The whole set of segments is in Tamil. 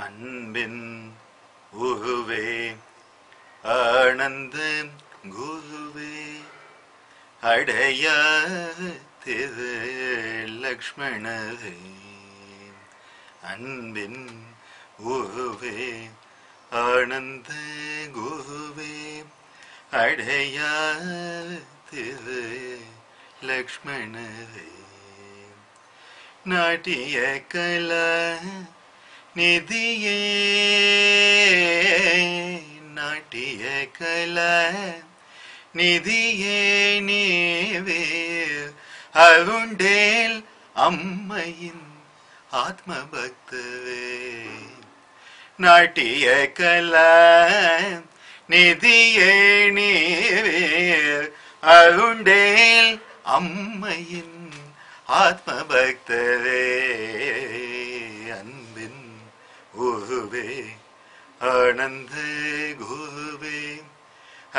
அன்பின் உருவே ஆனந்த குருவே அடையா திரு லக்ஷ்மணரே. அன்பின் உருவே ஆனந்த குருவே அடையா திரு லக்ஷ்மணரே. நாட்டிய கலா நிதியே நாட்டிய கலா நிதியே நீவேர் அருண்டேல் அம்மையின் ஆத்ம பக்தவே. நாட்டிய கலா நிதியே நீவேர் அருண்டேல் அம்மையின் ஆத்ம பக்தரே. அன்பின் உருவே ஆனந்த குருவே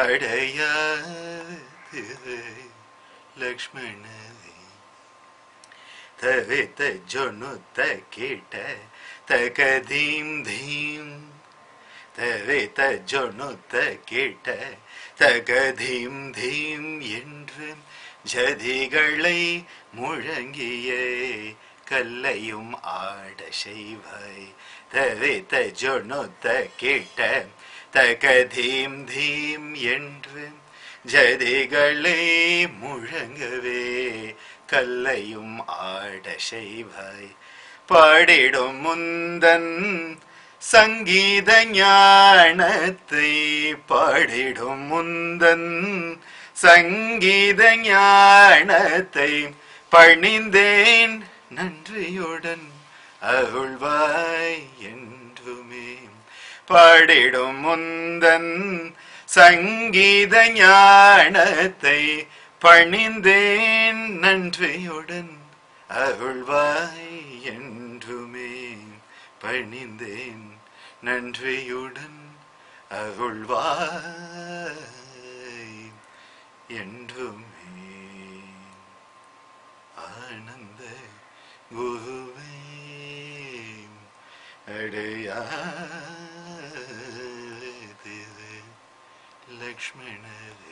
அடையா திரு லக்ஷ்மணரே. தவித்த ஜொனுத்த கேட்ட தகதீம் தீம் தவித்த ஜொனுத்த கேட்ட தகதீம் தீம் என்று ஜதிகளை முழங்கிய கல்லையும் ஆட செய்வாய். தவித்த ஜொனுத்த கேட்ட தகதீம் தீம் என்று ஜதிகளை முழங்கவே கல்லையும் ஆட செய்வாய். பாடிடும் முந்தன் சங்கீத ஞானத்தை பாடிடும் முந்தன் சங்கீத ஞானத்தை பணிந்தேன் நன்றியுடன் அருள்வாய் என்றுமே. பாடிடும் முந்தன் சங்கீத ஞானத்தை பணிந்தேன் நன்றியுடன் அருள்வாய் என்றுமே. பணிந்தேன் நன்றியுடன் அருள்வாய் என்றுமே. ஆனந்த குருவே அடையா திரு லக்ஷ்மணரே.